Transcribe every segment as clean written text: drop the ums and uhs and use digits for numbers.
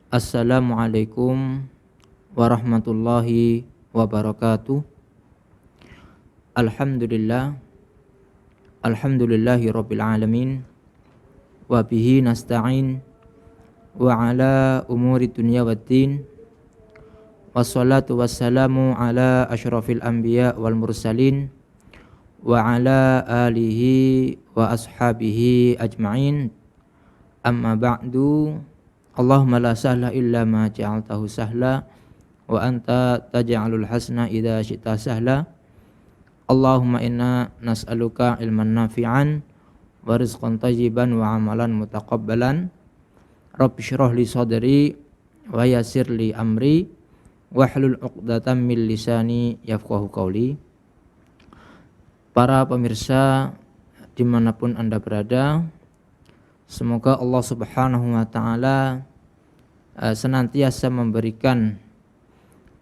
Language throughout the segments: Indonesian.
Assalamualaikum warahmatullahi wabarakatuh. Alhamdulillah, alhamdulillahi rabbil alamin. Wa bihi nasta'in wa ala umuri dunya waddin. Wassalatu wassalamu ala asyrafil anbiya wal mursalin wa ala alihi wa ashabihi ajma'in. Amma ba'du. Allahumma la sahla illa ma ja'altahu sahla wa anta taj'alul hasna idza syi'ta sahla. Allahumma inna nas'aluka ilman nafi'an wa rizqan tayyiban wa amalan mutaqabbalan. Rabbi shrah li sadri wa yassir li amri wahlul 'uqdatam min lisani yafqahu qawli. Para pemirsa dimanapun Anda berada, semoga Allah Subhanahu wa ta'ala senantiasa memberikan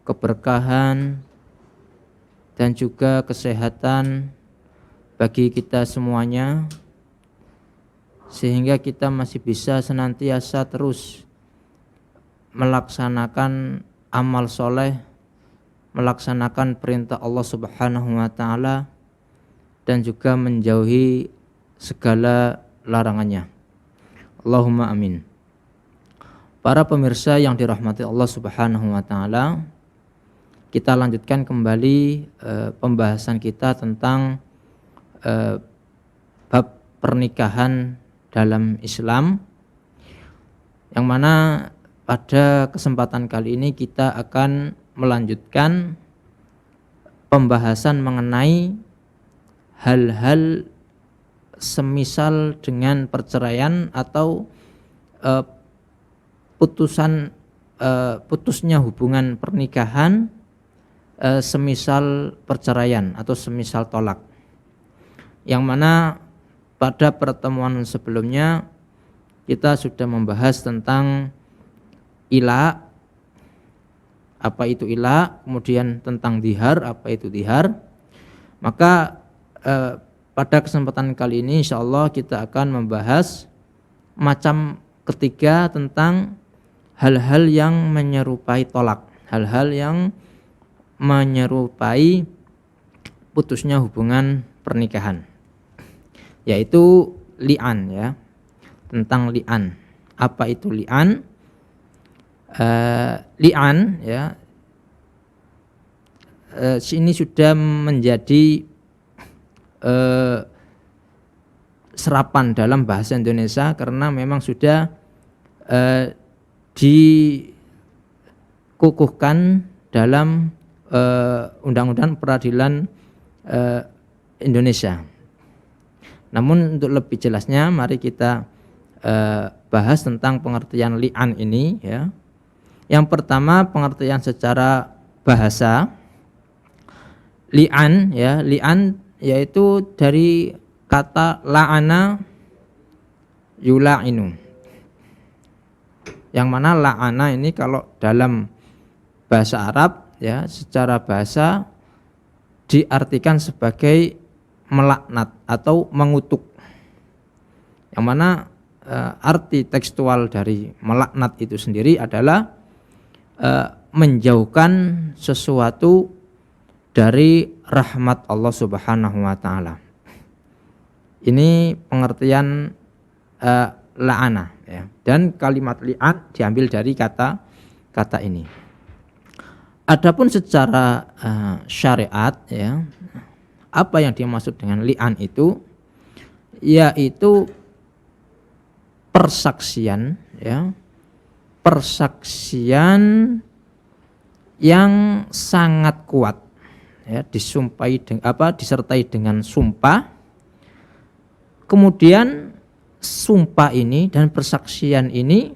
keberkahan dan juga kesehatan bagi kita semuanya, sehingga kita masih bisa senantiasa terus melaksanakan amal soleh, melaksanakan perintah Allah Subhanahu wa ta'ala, dan juga menjauhi segala larangannya. Allahumma amin. Para pemirsa yang dirahmati Allah Subhanahu wa ta'ala, kita lanjutkan kembali pembahasan kita tentang bab pernikahan dalam Islam, yang mana pada kesempatan kali ini kita akan melanjutkan pembahasan mengenai hal-hal semisal dengan perceraian atau putusnya hubungan pernikahan, semisal perceraian atau semisal tolak, yang mana pada pertemuan sebelumnya kita sudah membahas tentang ila, apa itu ila, kemudian tentang dihar, apa itu dihar. Maka pada kesempatan kali ini insyaallah kita akan membahas macam ketiga tentang hal-hal yang menyerupai tolak, hal-hal yang menyerupai putusnya hubungan pernikahan, yaitu li'an, ya, tentang li'an. Apa itu li'an? Li'an, ya, ini sudah menjadi serapan dalam bahasa Indonesia karena memang sudah dikukuhkan dalam Undang-Undang Peradilan Indonesia. Namun untuk lebih jelasnya mari kita bahas tentang pengertian li'an ini, ya. Yang pertama, pengertian secara bahasa. Li'an, ya, li'an yaitu dari kata la'ana yula'inu, yang mana la'ana ini kalau dalam bahasa Arab, ya, secara bahasa diartikan sebagai melaknat atau mengutuk, yang mana arti tekstual dari melaknat itu sendiri adalah menjauhkan sesuatu dari rahmat Allah Subhanahu wa ta'ala. Ini pengertian la'ana, ya. Dan kalimat li'an diambil dari kata ini. Adapun secara syariat, ya, apa yang dimaksud dengan li'an itu, yaitu persaksian, ya, persaksian yang sangat kuat, ya, disertai dengan sumpah. Kemudian sumpah ini dan persaksian ini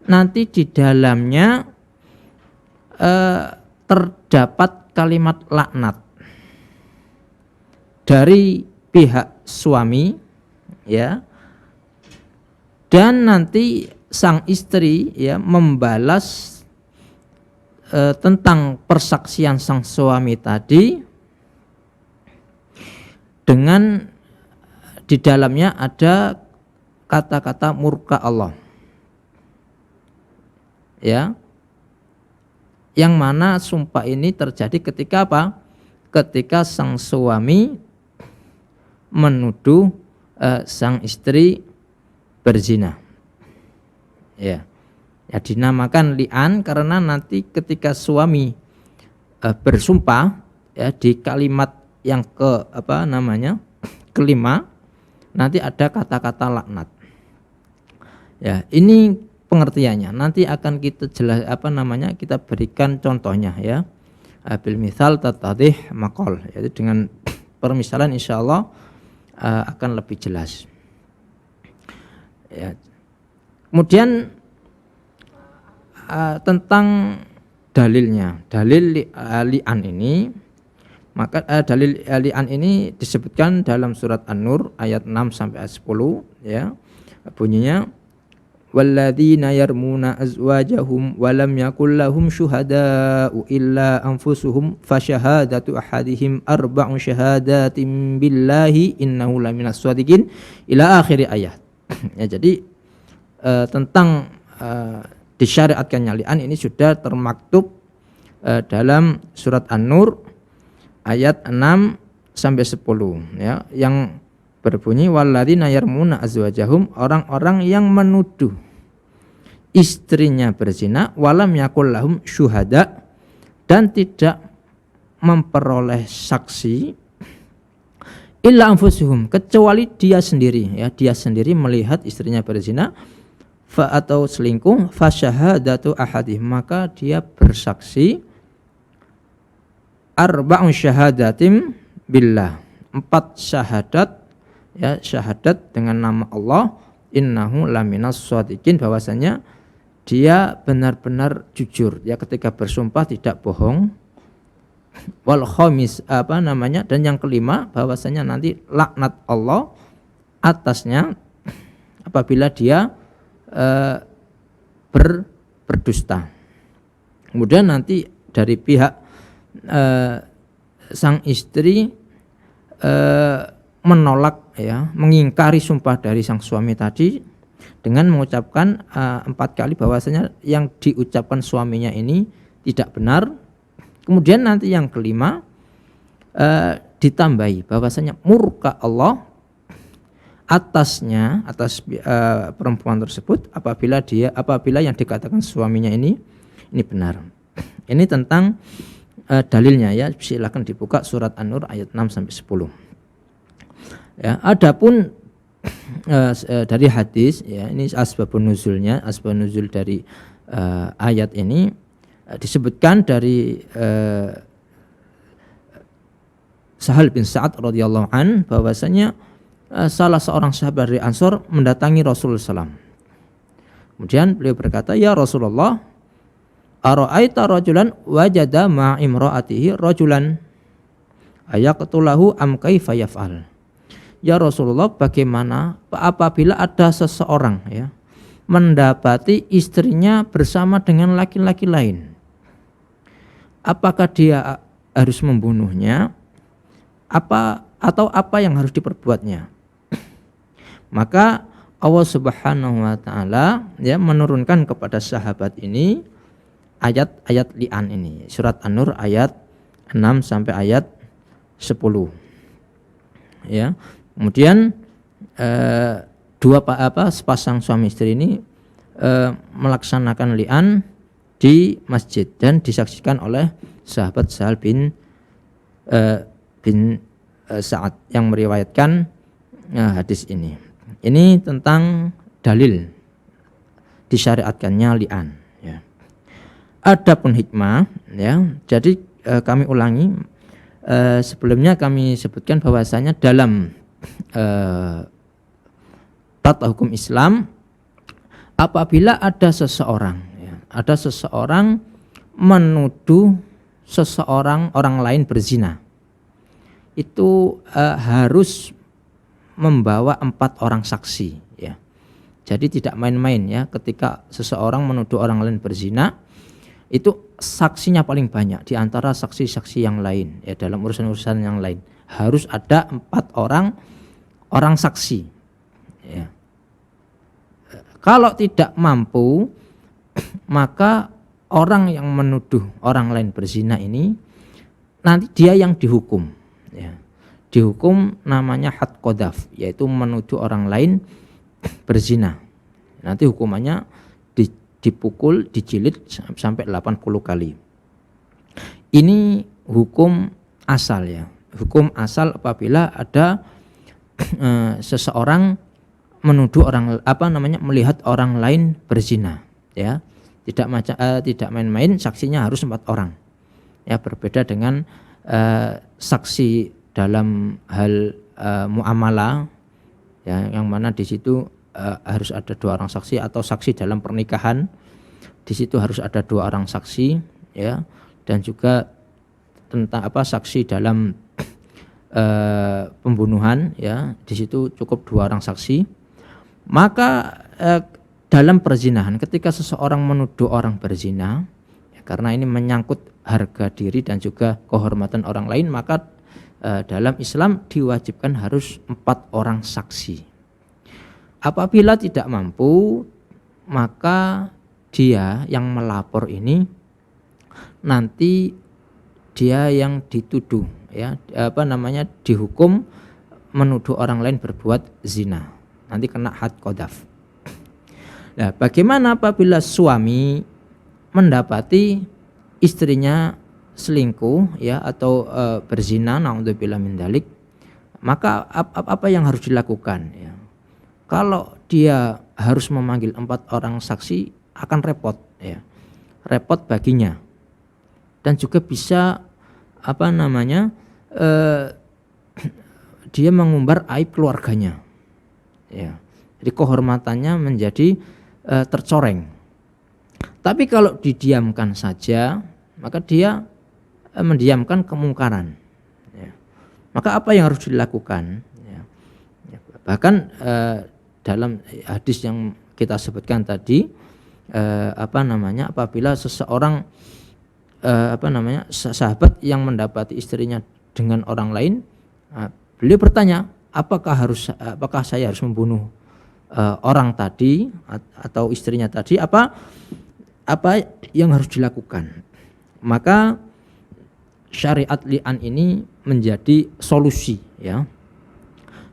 nanti di dalamnya terdapat kalimat laknat dari pihak suami, ya, dan nanti sang istri, ya, membalas tentang persaksian sang suami tadi dengan di dalamnya ada kata-kata murka Allah. ya, yang mana sumpah ini terjadi ketika apa? Ketika sang suami menuduh sang istri berzina. Ya. Ya dinamakan li'an karena nanti ketika suami bersumpah ya di kalimat yang kelima nanti ada kata-kata laknat. Ya, ini pengertiannya. Nanti akan kita kita berikan contohnya ya. Bil misal tatadih maqal, yaitu dengan permisalan insyaallah akan lebih jelas. Ya. Kemudian tentang dalilnya, dalil li'an ini, maka dalil li'an ini disebutkan dalam surat An-Nur ayat 6 sampai ayat 10 ya. Bunyinya walladzina yarmuna azwajahum wa lam yakul lahum syuhada'u illa anfusuhum fasyahadatu ahadihim arba'u syahadatin billahi innahu laminas shadiqin ila akhir ayat. Ya, jadi tentang disyariatkannya li'an ini sudah termaktub dalam surat An-Nur ayat 6 sampai 10 ya, yang berbunyi walladzina yarmuna azwajahum, orang-orang yang menuduh istrinya berzina, walam yakul lahum syuhada, dan tidak memperoleh saksi, illa anfusuhum, kecuali dia sendiri ya, dia sendiri melihat istrinya berzina atau selingkuh, fasyahadatu ahadih, maka dia bersaksi arba'un syahadatim billah, 4 syahadat ya, syahadat dengan nama Allah, innahu laminas shadiqin, bahwasanya dia benar-benar jujur ya ketika bersumpah, tidak bohong. Wal khamis dan yang kelima, bahwasanya nanti laknat Allah atasnya apabila dia berdusta. Kemudian nanti dari pihak sang istri menolak ya, mengingkari sumpah dari sang suami tadi dengan mengucapkan 4 kali bahwasanya yang diucapkan suaminya ini tidak benar. Kemudian nanti yang kelima ditambahi bahwasanya murka Allah atas perempuan tersebut apabila yang dikatakan suaminya ini benar. Ini tentang dalilnya ya, silakan dibuka surat An-Nur ayat 6 sampai 10. Ya, adapun dari hadis ya, ini asbabun nuzulnya, asbab nuzul dari ayat ini disebutkan dari Sahal bin Sa'ad radhiyallahu an, bahwasanya salah seorang sahabat dari Ansor mendatangi Rasulullah SAW. Kemudian beliau berkata, ya Rasulullah, ara'aita rajulan wajada ma'imra'atihi rajulan ayaqtulahu am kaifa yaf'al. Ya Rasulullah, bagaimana apabila ada seseorang ya mendapati istrinya bersama dengan laki-laki lain? Apakah dia harus membunuhnya? Atau apa yang harus diperbuatnya? Maka Allah Subhanahu wa taala ya menurunkan kepada sahabat ini ayat-ayat li'an ini. Surat An-Nur ayat 6 sampai ayat 10. Ya. Kemudian sepasang suami istri ini melaksanakan li'an di masjid dan disaksikan oleh sahabat Sahal bin Sa'ad yang meriwayatkan hadis ini. Ini tentang dalil disyariatkannya li'an ya. Adapun hikmah ya, jadi kami ulangi, sebelumnya kami sebutkan bahwasanya dalam tata hukum Islam, apabila ada seseorang menuduh orang lain berzina, itu harus membawa 4 orang saksi ya. Jadi tidak main-main ya, ketika seseorang menuduh orang lain berzina, itu saksinya paling banyak di antara saksi-saksi yang lain ya, dalam urusan-urusan yang lain harus ada 4 orang saksi ya. Kalau tidak mampu maka orang yang menuduh orang lain berzina ini nanti dia yang dihukum, ya. Dihukum namanya had qadhaf, yaitu menuduh orang lain berzina. Nanti hukumannya dipukul, dijilid sampai 80 kali. Ini hukum asal, ya. Hukum asal apabila ada seseorang menuduh melihat orang lain berzina, ya. Tidak main-main, saksinya harus 4 orang. Ya, berbeda dengan saksi dalam hal muamalah, ya, yang mana di situ harus ada 2 orang saksi, atau saksi dalam pernikahan, di situ harus ada 2 orang saksi, ya, dan juga tentang saksi dalam pembunuhan, ya, di situ cukup 2 orang saksi. Maka dalam perzinahan, ketika seseorang menuduh orang berzina, ya, karena ini menyangkut harga diri dan juga kehormatan orang lain, maka dalam Islam diwajibkan harus 4 orang saksi. Apabila tidak mampu, maka dia yang melapor ini nanti dia yang dituduh, ya, dihukum menuduh orang lain berbuat zina, nanti kena had qadhaf. Nah, bagaimana apabila suami mendapati istrinya selingkuh, ya, atau berzina, naudzubillah min dzalik, maka apa yang harus dilakukan, ya? Kalau dia harus memanggil 4 orang saksi akan repot, ya. Repot baginya. Dan juga bisa dia mengumbar aib keluarganya, ya. Jadi kehormatannya menjadi tercoreng. Tapi kalau didiamkan saja, maka dia mendiamkan kemungkaran, ya. Maka apa yang harus dilakukan, ya? Bahkan dalam hadis yang kita sebutkan tadi, apabila seseorang sahabat yang mendapati istrinya dengan orang lain, beliau bertanya, apakah saya harus membunuh orang tadi atau istrinya tadi, apa yang harus dilakukan? Maka syariat li'an ini menjadi solusi, ya.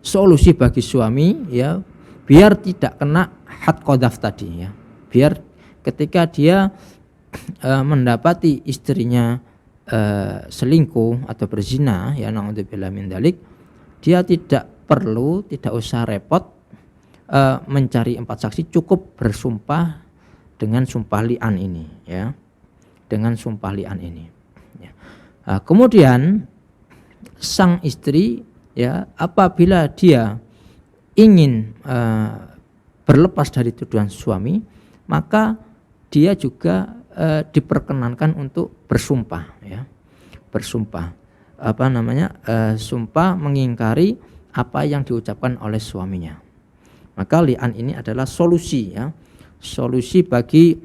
Solusi bagi suami, ya, biar tidak kena had qadhaf tadi, ya. Biar ketika dia mendapati istrinya selingkuh atau berzina, ya, naudzubillah min dzalik, dia tidak usah repot mencari 4 saksi, cukup bersumpah dengan sumpah li'an ini, ya. Dengan sumpah li'an ini, ya. Kemudian sang istri, ya, apabila dia ingin berlepas dari tuduhan suami, maka dia juga diperkenankan untuk bersumpah, ya. Bersumpah sumpah mengingkari apa yang diucapkan oleh suaminya. Maka li'an ini adalah solusi, ya. Solusi bagi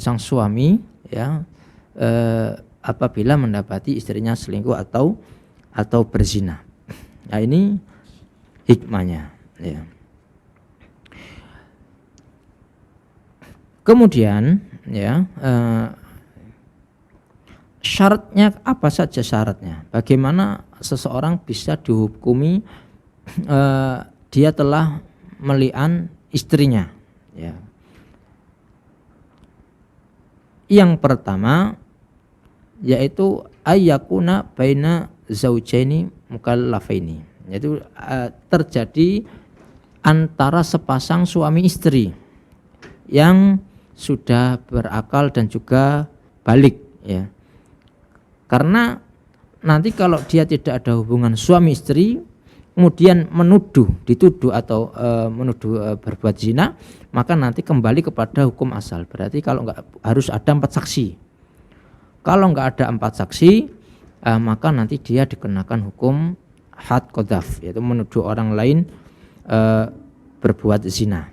sang suami, ya, apabila mendapati istrinya selingkuh atau berzina. Nah, ini hikmahnya, ya. Kemudian, ya, syaratnya apa saja syaratnya? Bagaimana seseorang bisa dihukumi dia telah meli'an istrinya, ya. Yang pertama yaitu ayyakuna baina zaujaini mukallafaini, yaitu terjadi antara sepasang suami istri yang sudah berakal dan juga balik, ya. Karena nanti kalau dia tidak ada hubungan suami istri, kemudian dituduh atau menuduh berbuat zina, maka nanti kembali kepada hukum asal. Berarti kalau harus ada 4 saksi. Kalau enggak ada 4 saksi, maka nanti dia dikenakan hukum had qadhaf, yaitu menuduh orang lain berbuat zina.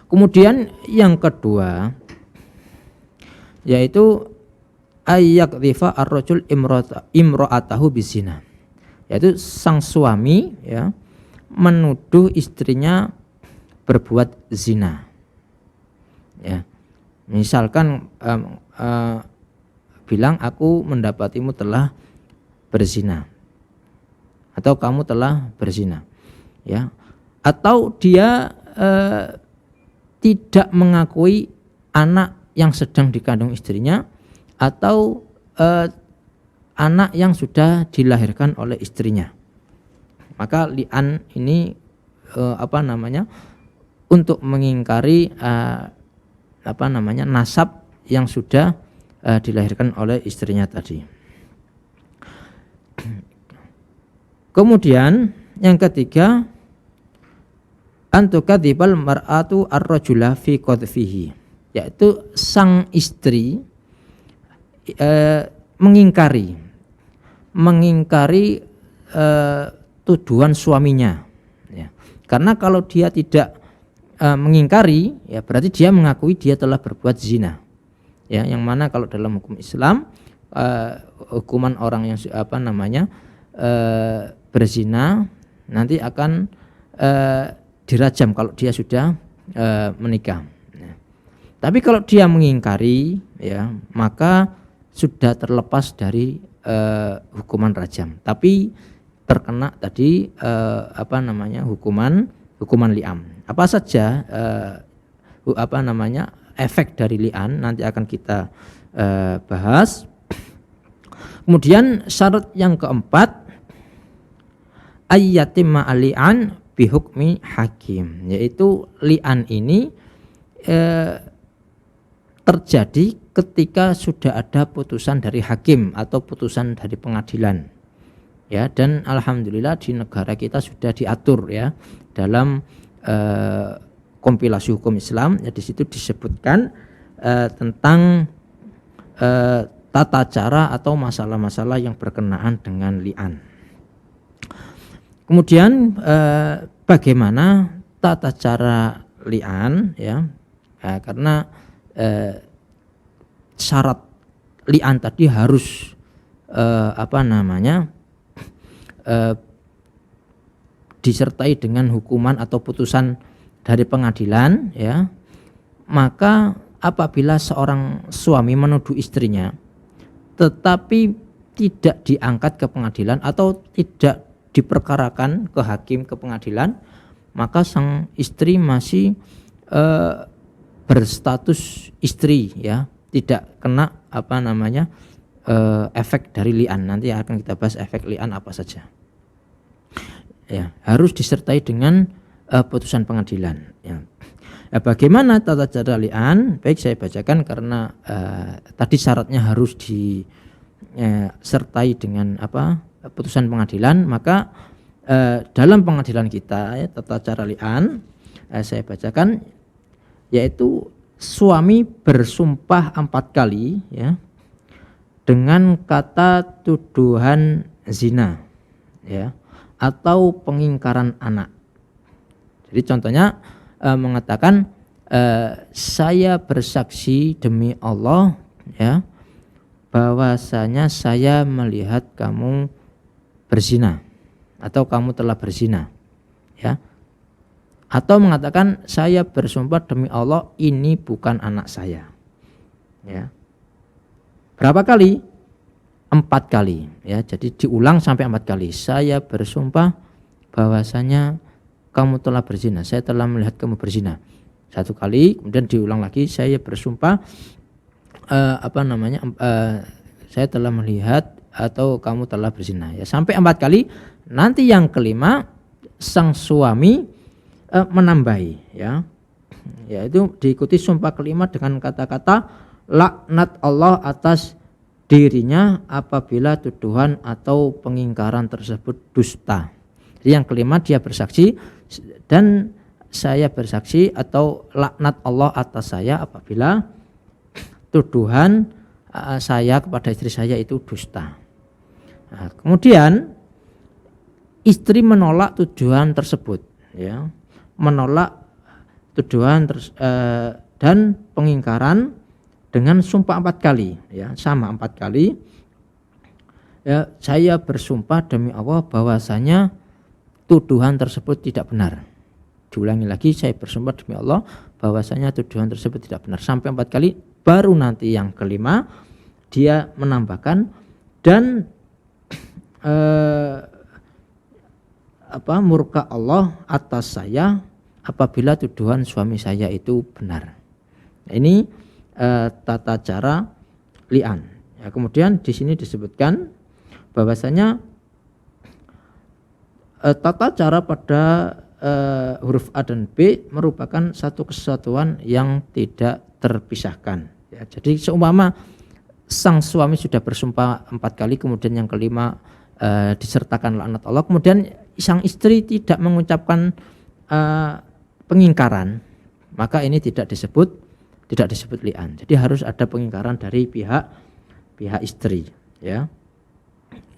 Kemudian yang kedua yaitu ayyakdhifa ar-rajul imra'atahu bizina, yaitu sang suami, ya, menuduh istrinya berbuat zina. Ya. Misalkan bilang aku mendapatimu telah berzina atau kamu telah berzina, ya. Atau dia tidak mengakui anak yang sedang dikandung istrinya atau anak yang sudah dilahirkan oleh istrinya. Maka li'an ini untuk mengingkari nasab yang sudah dilahirkan oleh istrinya tadi. Kemudian yang ketiga, antukadzibal mar'atu ar-rajula fi qadfihi, yaitu sang istri mengingkari tuduhan suaminya, ya. Karena kalau dia tidak mengingkari, ya berarti dia mengakui dia telah berbuat zina, ya. Yang mana kalau dalam hukum Islam hukuman orang yang berzina nanti akan dirajam kalau dia sudah menikah. Ya. Tapi kalau dia mengingkari, ya maka sudah terlepas dari hukuman rajam, tapi terkena tadi hukuman li'an. Apa saja efek dari li'an nanti akan kita bahas. Kemudian syarat yang keempat, ayyatimma al-li'an bihukmi hakim, yaitu li'an ini terjadi ketika sudah ada putusan dari hakim atau putusan dari pengadilan, ya. Dan alhamdulillah di negara kita sudah diatur, ya, dalam kompilasi hukum Islam, ya, di situ disebutkan tentang tata cara atau masalah-masalah yang berkenaan dengan li'an. Kemudian bagaimana tata cara li'an, ya, karena syarat li'an tadi harus disertai dengan hukuman atau putusan dari pengadilan, ya. Maka apabila seorang suami menuduh istrinya tetapi tidak diangkat ke pengadilan atau tidak diperkarakan ke hakim, ke pengadilan, maka sang istri masih berstatus istri, ya, tidak kena efek dari li'an. Nanti akan kita bahas efek li'an apa saja, ya. Harus disertai dengan putusan pengadilan, ya. Bagaimana tata cara li'an? Baik, saya bacakan karena tadi syaratnya harus disertai dengan putusan pengadilan. Maka dalam pengadilan kita, ya, tata cara li'an saya bacakan, yaitu suami bersumpah 4 kali, ya, dengan kata tuduhan zina, ya, atau pengingkaran anak. Jadi contohnya mengatakan saya bersaksi demi Allah, ya, bahwasanya saya melihat kamu berzina atau kamu telah berzina, ya. Atau mengatakan saya bersumpah demi Allah ini bukan anak saya, ya. Berapa kali? 4 kali, ya. Jadi diulang sampai 4 kali. Saya bersumpah bahwasanya kamu telah berzina, saya telah melihat kamu berzina. 1 kali, kemudian diulang lagi, saya bersumpah saya telah melihat atau kamu telah berzina, ya, sampai 4 kali. Nanti yang kelima sang suami menambahi, ya, yaitu diikuti sumpah kelima dengan kata-kata laknat Allah atas dirinya apabila tuduhan atau pengingkaran tersebut dusta. Jadi yang kelima dia bersaksi dan saya bersaksi atau laknat Allah atas saya apabila tuduhan saya kepada istri saya itu dusta. Nah, kemudian istri menolak tuduhan tersebut, ya, menolak tuduhan dan pengingkaran dengan sumpah 4 kali, ya, sama 4 kali, ya, saya bersumpah demi Allah bahwasanya tuduhan tersebut tidak benar, diulangi lagi, saya bersumpah demi Allah bahwasanya tuduhan tersebut tidak benar, sampai 4 kali. Baru nanti yang kelima dia menambahkan, dan murka Allah atas saya apabila tuduhan suami saya itu benar. Nah, ini tata cara li'an. Ya, kemudian di sini disebutkan bahwasanya tata cara pada huruf A dan B merupakan satu kesatuan yang tidak terpisahkan. Ya, jadi seumpama sang suami sudah bersumpah 4 kali, kemudian yang kelima disertakan laknat Allah, kemudian sang istri tidak mengucapkan pengingkaran, maka ini tidak disebut li'an. Jadi harus ada pengingkaran dari pihak istri, ya.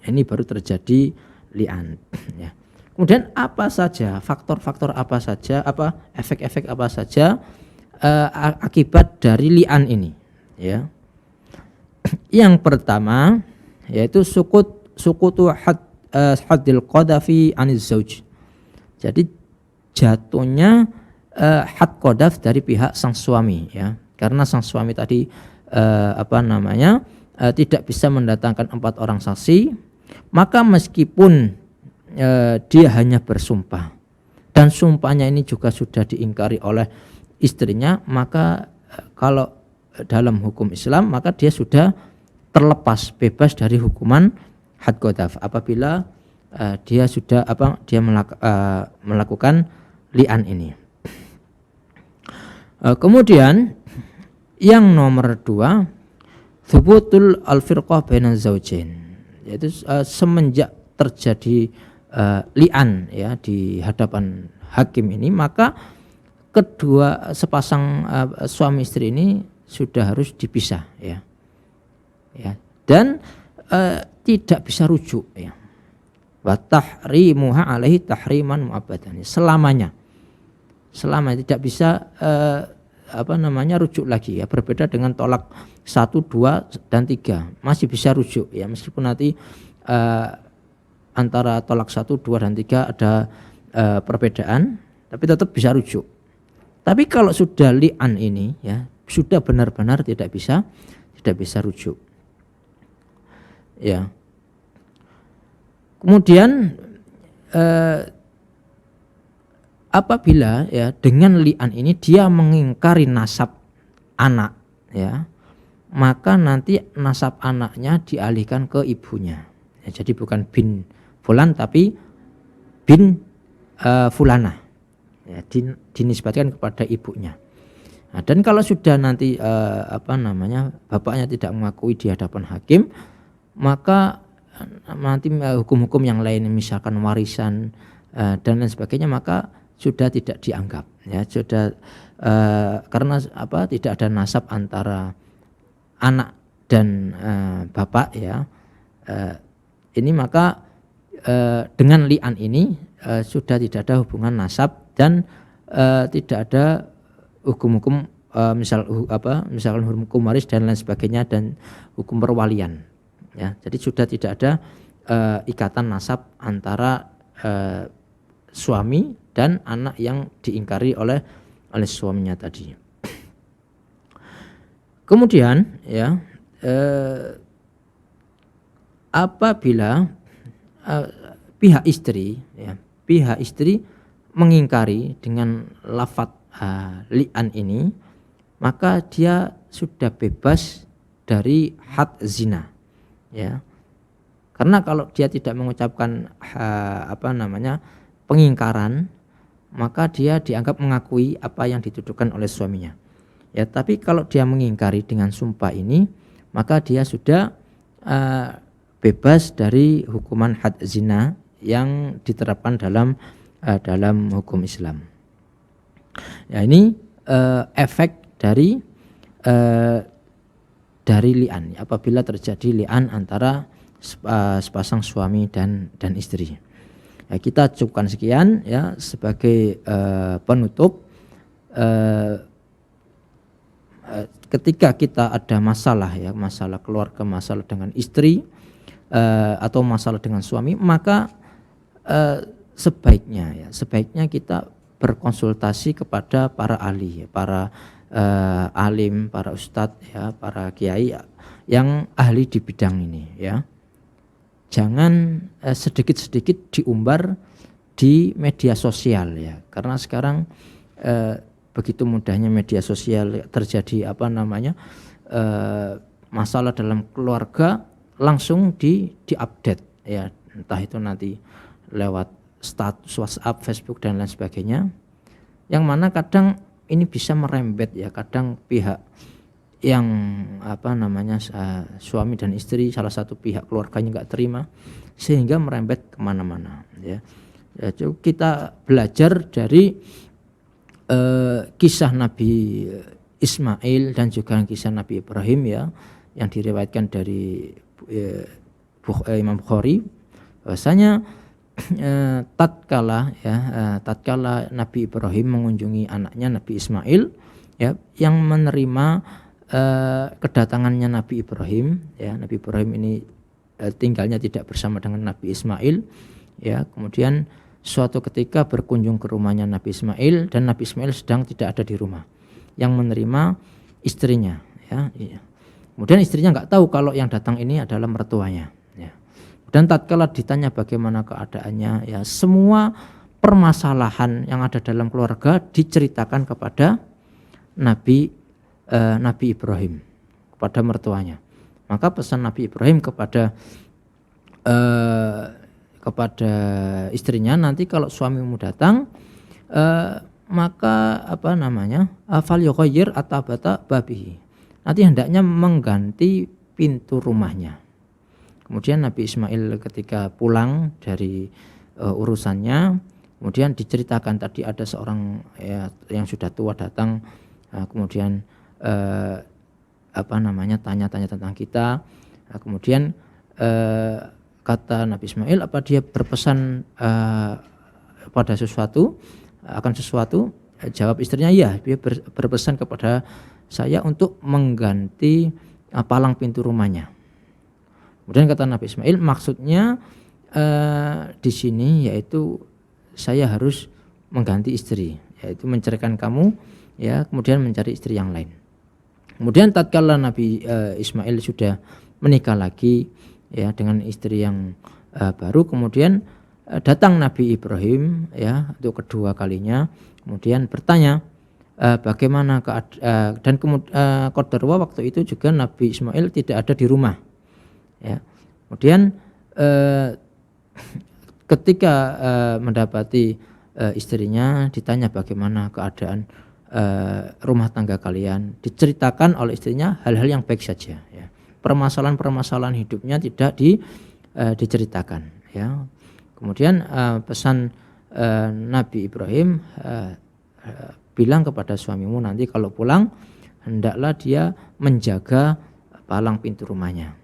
Ini baru terjadi li'an, ya. Kemudian apa saja faktor-faktor apa saja, efek-efek apa saja akibat dari li'an ini, ya. Yang pertama yaitu sukutu haddil qadhafi aniz zauj. Jadi jatuhnya had qadhaf dari pihak sang suami, ya. Karena sang suami tadi tidak bisa mendatangkan 4 orang saksi, maka meskipun dia hanya bersumpah dan sumpahnya ini juga sudah diingkari oleh istrinya, maka kalau dalam hukum Islam maka dia sudah terlepas, bebas dari hukuman had qadhaf apabila dia sudah melakukan li'an ini. Kemudian yang nomor 2, thubutul al-firqah bainaz zaujain, yaitu semenjak terjadi li'an, ya, di hadapan hakim ini, maka kedua sepasang suami istri ini sudah harus dipisah, ya. Dan tidak bisa rujuk, ya. Wa tahrimuha alaihi tahriman mu'abbadan, selama tidak bisa rujuk lagi, ya. Berbeda dengan tolak 1, 2 dan 3 masih bisa rujuk, ya, meskipun nanti antara tolak 1, 2 dan 3 ada perbedaan, tapi tetap bisa rujuk. Tapi kalau sudah li'an ini, ya, sudah benar-benar tidak bisa rujuk, ya. Kemudian apabila, ya, dengan li'an ini dia mengingkari nasab anak, ya, maka nanti nasab anaknya dialihkan ke ibunya, ya. Jadi bukan bin fulan tapi bin fulanah, ya, dinisbatkan kepada ibunya. Nah, dan kalau sudah nanti bapaknya tidak mengakui di hadapan hakim, maka nanti hukum-hukum yang lain, misalkan warisan dan lain sebagainya, maka sudah tidak dianggap, ya, sudah karena tidak ada nasab antara anak dan bapak, ya. Ini maka dengan li'an ini sudah tidak ada hubungan nasab dan tidak ada hukum-hukum misalkan hukum waris dan lain sebagainya dan hukum perwalian, ya. Jadi sudah tidak ada ikatan nasab antara suami dan anak yang diingkari oleh suaminya tadi. Kemudian, ya, apabila pihak istri mengingkari dengan lafaz li'an ini, maka dia sudah bebas dari had zina, ya. Karena kalau dia tidak mengucapkan pengingkaran, maka dia dianggap mengakui apa yang dituduhkan oleh suaminya, ya. Tapi kalau dia mengingkari dengan sumpah ini, maka dia sudah bebas dari hukuman had zina yang diterapkan dalam hukum Islam. Ya, ini efek dari li'an, apabila terjadi li'an antara sepasang suami dan istri. Ya, kita cukupkan sekian, ya, sebagai penutup. Ketika kita ada masalah, ya, masalah keluarga, masalah dengan istri atau masalah dengan suami, maka sebaiknya kita berkonsultasi kepada para ahli, para alim, para ustadz, ya, para kiai yang ahli di bidang ini, ya. Jangan sedikit-sedikit diumbar di media sosial, ya, karena sekarang begitu mudahnya media sosial terjadi masalah dalam keluarga langsung diupdate, ya, entah itu nanti lewat status WhatsApp, Facebook dan lain sebagainya, yang mana kadang ini bisa merembet, ya, kadang pihak yang suami dan istri, salah satu pihak keluarganya nggak terima sehingga merembet kemana-mana, ya. Kita belajar dari kisah Nabi Ismail dan juga kisah Nabi Ibrahim, ya, yang diriwayatkan dari Imam Bukhari, bahwasanya tatkala Nabi Ibrahim mengunjungi anaknya Nabi Ismail, ya, yang menerima kedatangannya Nabi Ibrahim, ya, Nabi Ibrahim ini tinggalnya tidak bersama dengan Nabi Ismail, ya, kemudian suatu ketika berkunjung ke rumahnya Nabi Ismail dan Nabi Ismail sedang tidak ada di rumah, yang menerima istrinya, ya. Kemudian istrinya nggak tahu kalau yang datang ini adalah mertuanya, ya. Dan tatkala ditanya bagaimana keadaannya, ya, semua permasalahan yang ada dalam keluarga diceritakan kepada Nabi Ibrahim, kepada mertuanya. Maka pesan Nabi Ibrahim kepada istrinya, nanti kalau suamimu datang, maka fal yughayyir atabata babihi, nanti hendaknya mengganti pintu rumahnya. Kemudian Nabi Ismail ketika pulang dari urusannya, kemudian diceritakan tadi ada seorang, ya, yang sudah tua datang, kemudian tanya-tanya tentang kita. Kemudian kata Nabi Ismail, apa dia berpesan pada sesuatu, akan sesuatu? Jawab istrinya, ya, dia berpesan kepada saya untuk mengganti palang pintu rumahnya. Kemudian kata Nabi Ismail, maksudnya di sini yaitu saya harus mengganti istri, yaitu menceraikan kamu, ya, kemudian mencari istri yang lain. Kemudian tatkala Nabi Ismail sudah menikah lagi, ya, dengan istri yang baru, kemudian datang Nabi Ibrahim, ya, untuk kedua kalinya, kemudian bertanya bagaimana dan kemudian qadarwa waktu itu juga Nabi Ismail tidak ada di rumah, ya. Kemudian ketika mendapati istrinya, ditanya bagaimana keadaan rumah tangga kalian, diceritakan oleh istrinya hal-hal yang baik saja, ya. Permasalahan-permasalahan hidupnya tidak diceritakan, ya. Kemudian pesan Nabi Ibrahim, bilang kepada suamimu nanti kalau pulang hendaklah dia menjaga palang pintu rumahnya.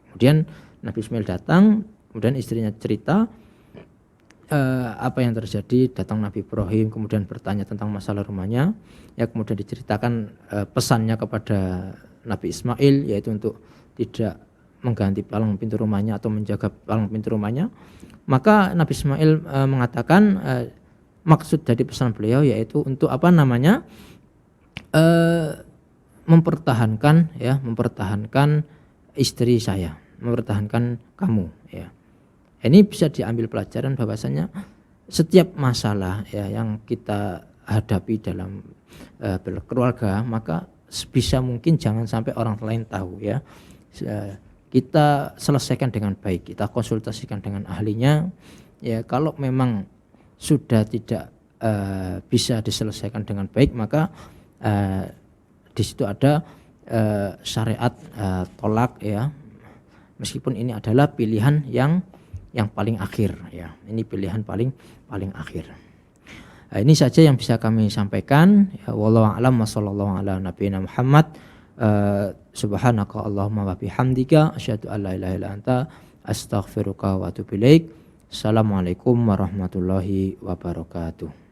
Kemudian Nabi Ismail datang, kemudian istrinya cerita apa yang terjadi. Datang Nabi Ibrahim, kemudian bertanya tentang masalah rumahnya, ya, kemudian diceritakan pesannya kepada Nabi Ismail, yaitu untuk tidak mengganti palang pintu rumahnya atau menjaga palang pintu rumahnya. Maka Nabi Ismail mengatakan maksud dari pesan beliau yaitu untuk mempertahankan istri saya, mempertahankan kamu, ya. Ini bisa diambil pelajaran bahwasanya setiap masalah, ya, yang kita hadapi dalam berkeluarga, maka sebisa mungkin jangan sampai orang lain tahu, ya. Kita selesaikan dengan baik, kita konsultasikan dengan ahlinya, ya. Kalau memang sudah tidak bisa diselesaikan dengan baik, maka di situ ada syariat tolak, ya. Meskipun ini adalah pilihan yang paling akhir, ya. Ini pilihan paling akhir. Nah, ini saja yang bisa kami sampaikan. Ya, wallahu a'lam wa sallallahu ala nabiyina Muhammad. Subhanaka Allahumma wa bihamdika asyhadu an la ilaha illa anta astaghfiruka wa atubu ilaik. Assalamualaikum warahmatullahi wabarakatuh.